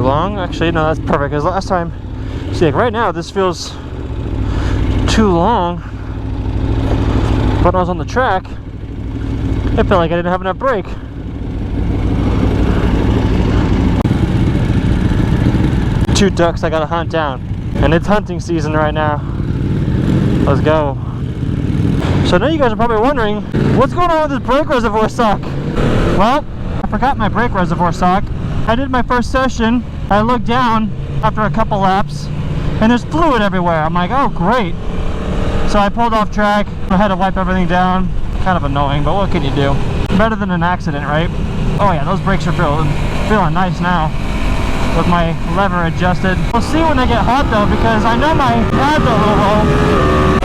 long. Actually, no, that's perfect. Because last time, see, like right now, this feels too long. But when I was on the track, it felt like I didn't have enough brake. Two ducks I gotta hunt down, and it's hunting season right now. Let's go. So now you guys are probably wondering, what's going on with this brake reservoir sock? Well, I forgot my brake reservoir sock. I did my first session. I looked down after a couple laps, and there's fluid everywhere. I'm like, oh great. So I pulled off track. I had to wipe everything down. Kind of annoying, but what can you do? Better than an accident, right? Oh yeah, those brakes are feeling nice now with my lever adjusted. We'll see when they get hot though, because I know my pads are a little low.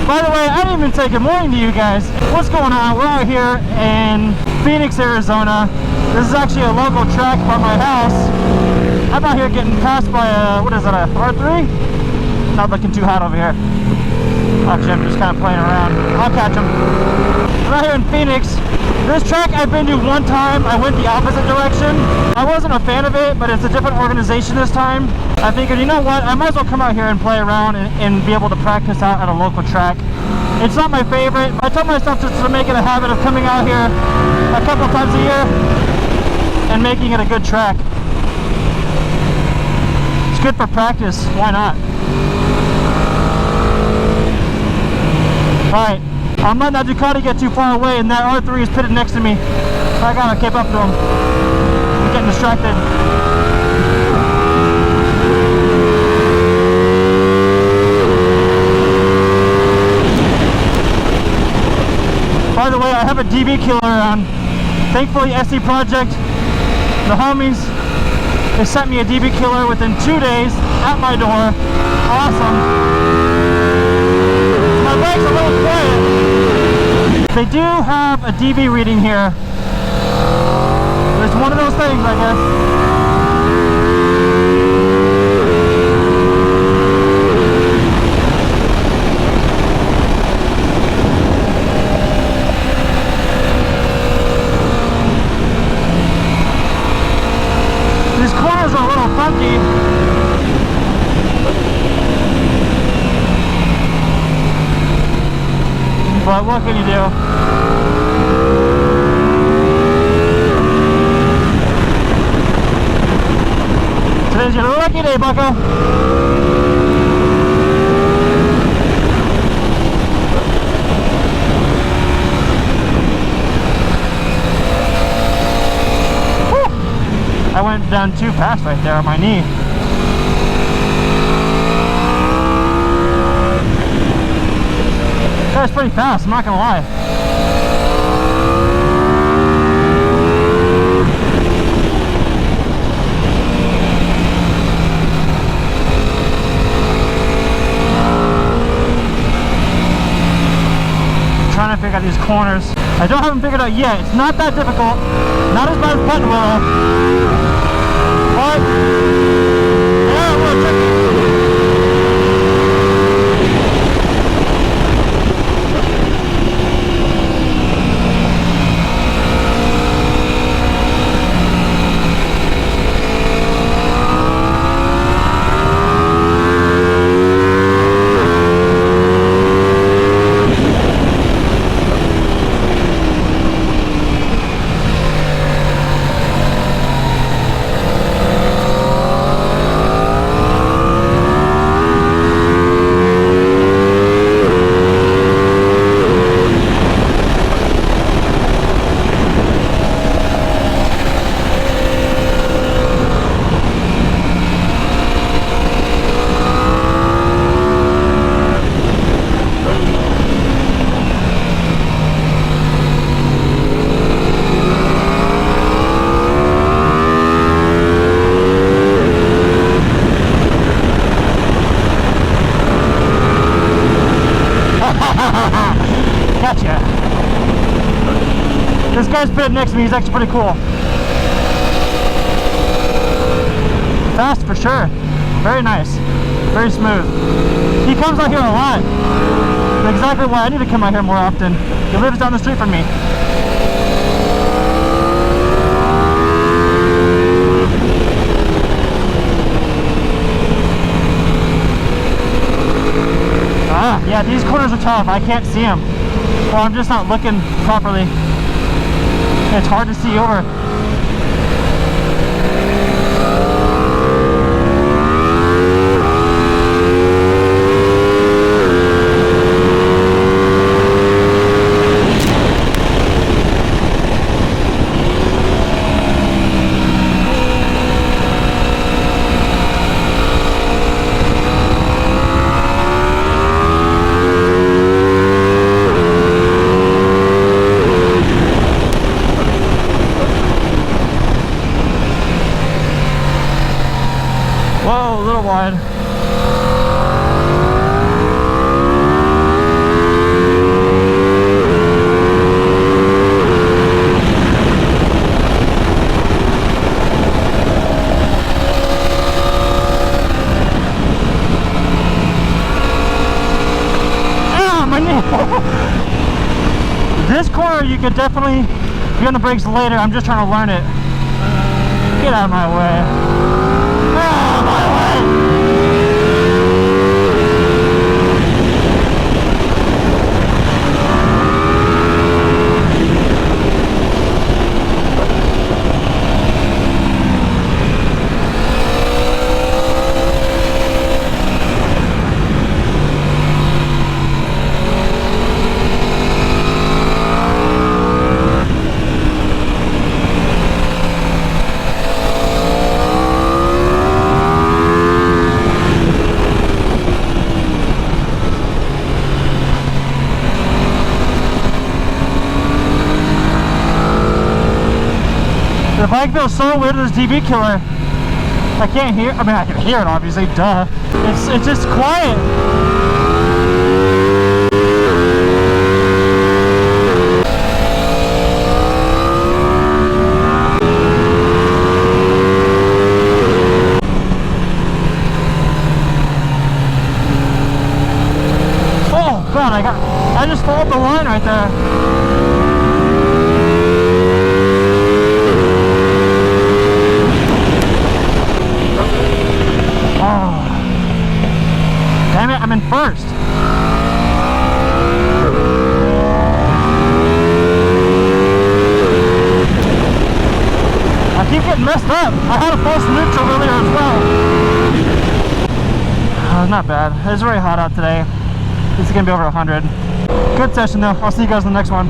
By the way, I didn't even say good morning to you guys. What's going on? We're out here in Phoenix, Arizona. This is actually a local track by my house. I'm out here getting passed by a, what is it, a R3? Not looking too hot over here. Actually, I'm just kind of playing around. I'll catch them. I'm out here in Phoenix. This track I've been to one time. I went the opposite direction. I wasn't a fan of it, but it's a different organization this time. I figured, you know what, I might as well come out here and play around and be able to practice out at a local track. It's not my favorite. I told myself just to make it a habit of coming out here a couple times a year and making it a good track. It's good for practice. Why not? Alright, I'm letting that Ducati get too far away, and that R3 is pitted next to me. So I gotta keep up to him. I'm getting distracted. By the way, I have a DB killer on. Thankfully, SC Project, the homies, they sent me a DB killer within 2 days at my door. Awesome. My bike's a little quiet. They do have a DB reading here. It's one of those things, I guess. These corners are a little funky. But what can you do? Today's your lucky day, bucko. Whew. I went down too fast right there on my knee. That's pretty fast, I'm not gonna lie. I'm trying to figure out these corners. I don't have them figured out yet. It's not that difficult. Not as bad as Button Willow. But yeah, a little tricky. Gotcha. This guy's pitted next to me. He's actually pretty cool. Fast for sure. Very nice. Very smooth. He comes out here a lot. That's exactly why I need to come out here more often. He lives down the street from me. Yeah, these corners are tough. I can't see them. Well, I'm just not looking properly. It's hard to see over. Whoa, a little wide. Ah, my knee! This corner you could definitely be on the brakes later. I'm just trying to learn it. Get out of my way. The bike feels so weird with this DB killer. I can't hear, I mean I can hear it obviously, duh. It's just quiet. Oh god, I just followed the line right there. Damn it, I'm in first. I keep getting messed up. I had a false neutral earlier as well. Not bad. It's very hot out today. This is gonna be over 100. Good session though. I'll see you guys in the next one.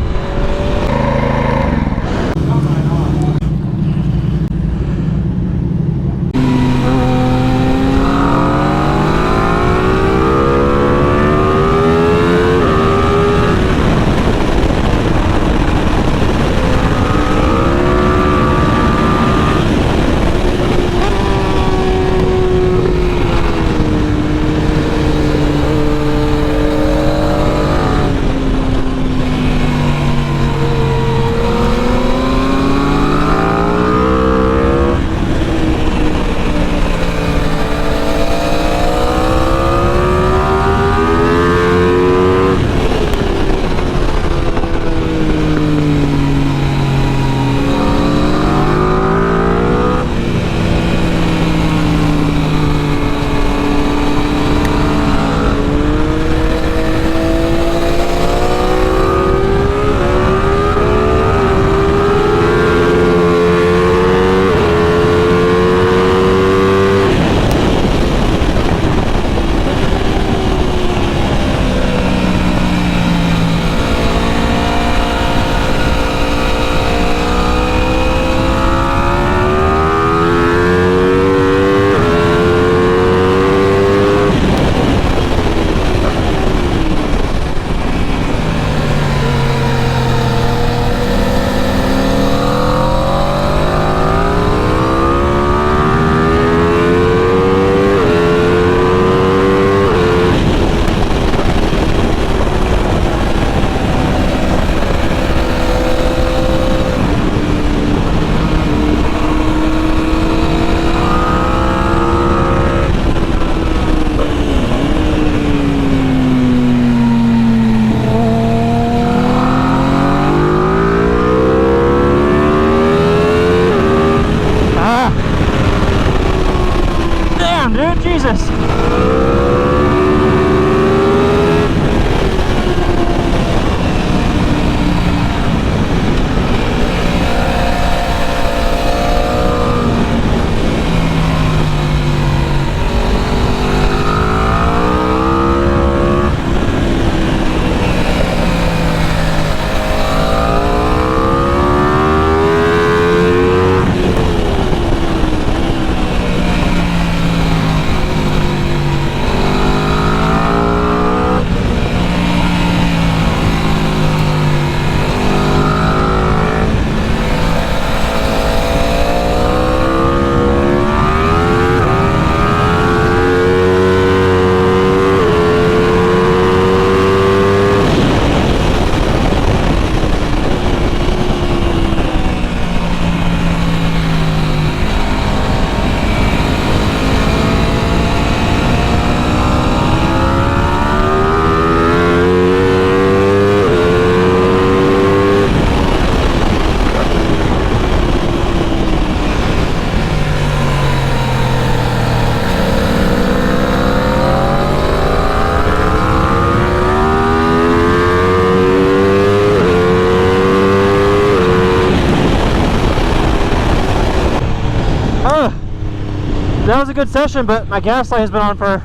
good session, but my gas light has been on for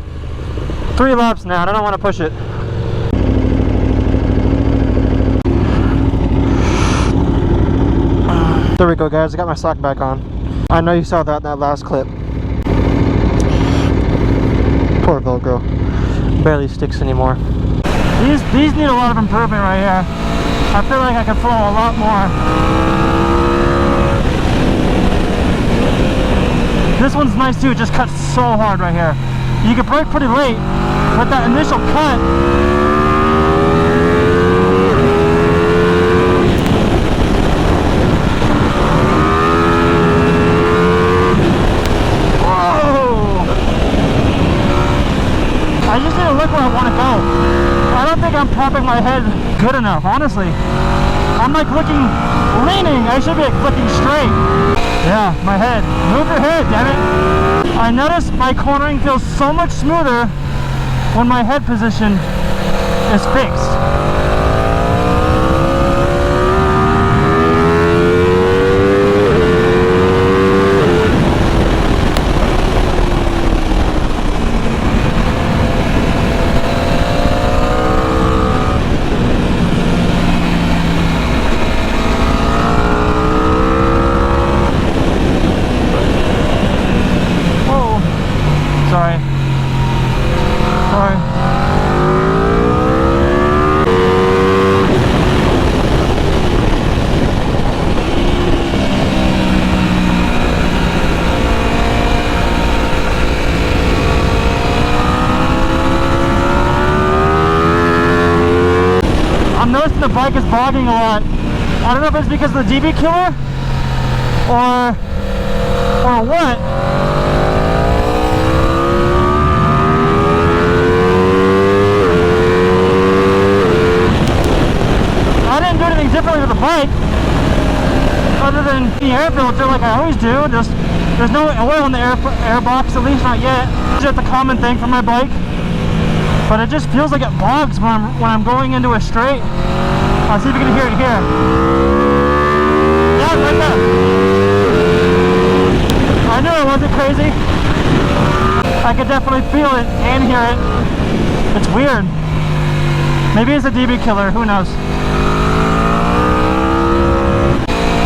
3 laps now, and I don't want to push it. There we go, guys. I got my sock back on. I know you saw that in that last clip. Poor Velcro. Barely sticks anymore. These need a lot of improvement right here. I feel like I could flow a lot more. This one's nice too, it just cuts so hard right here. You can brake pretty late, but that initial cut, I just need to look where I want to go. I don't think I'm propping my head good enough, honestly. I'm like leaning. I should be like flicking straight. Yeah, my head. Move your head, damn it. I noticed my cornering feels so much smoother when my head position is fixed. The bike is bogging a lot. I don't know if it's because of the DB killer or what. I didn't do anything differently with the bike other than the air filter like I always do. There's no oil in the air box, at least not yet. It's just a common thing for my bike. But it just feels like it bogs when I'm going into a straight. I'll see if you can hear it here. Yeah, right there. I knew it wasn't crazy. I could definitely feel it and hear it. It's weird. Maybe it's a DB killer, who knows?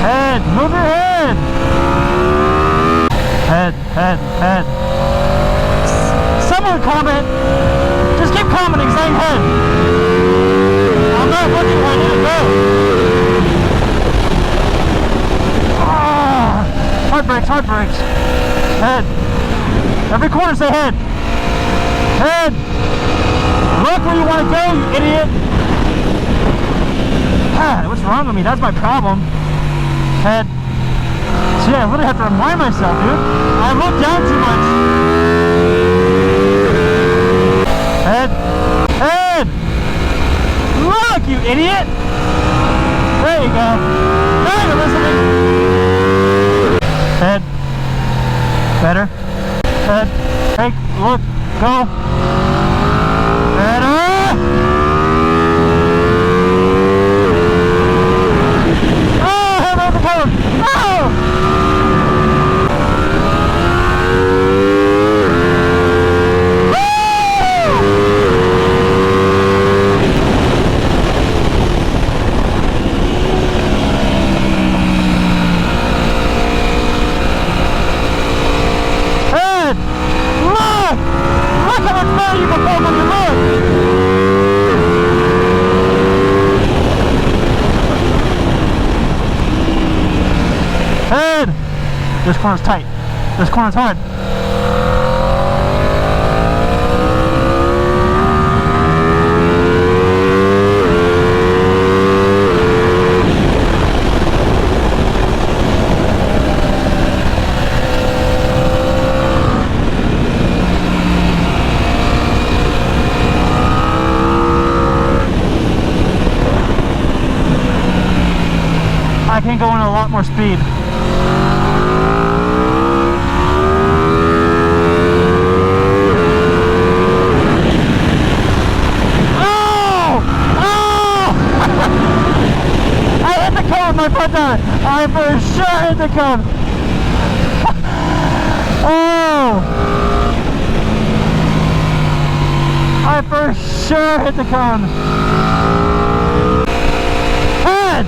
Head, move your head. Head. Someone comment. Just keep commenting saying head. I'm not looking where I need to go. Hard brakes. Head. Every corner say head. Head. Look where you want to go, you idiot. What's wrong with me? That's my problem. Head. See, I literally have to remind myself, dude. I look down too much. Head. Look, you idiot. There you go. Now you're listening. Head. Better. Head. Brake. Look. Go. Better. Oh, head over the curve. No. This corner's tight. This corner's hard. I can go in a lot more speed. My foot down. I for sure hit the cone. Oh! I for sure hit the cone. Head!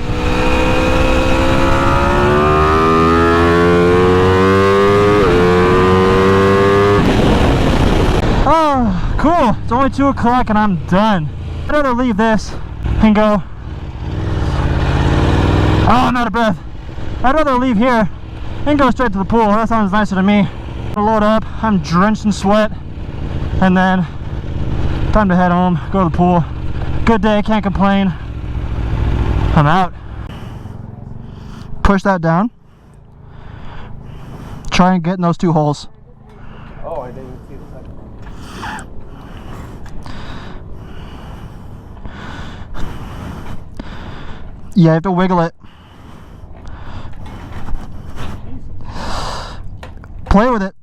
Oh, cool. It's only 2 o'clock and I'm done. I'd rather leave this and go. Oh, I'm out of breath. I'd rather leave here and go straight to the pool. That sounds nicer to me. I'll load up. I'm drenched in sweat. And then time to head home, go to the pool. Good day, can't complain. I'm out. Push that down. Try and get in those 2 holes. Oh, I didn't see the second. Yeah, you have to wiggle it. Play with it.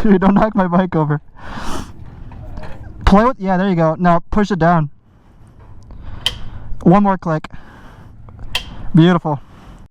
Dude, don't knock my bike over. Play with, yeah, there you go. Now push it down. 1 more click. Beautiful.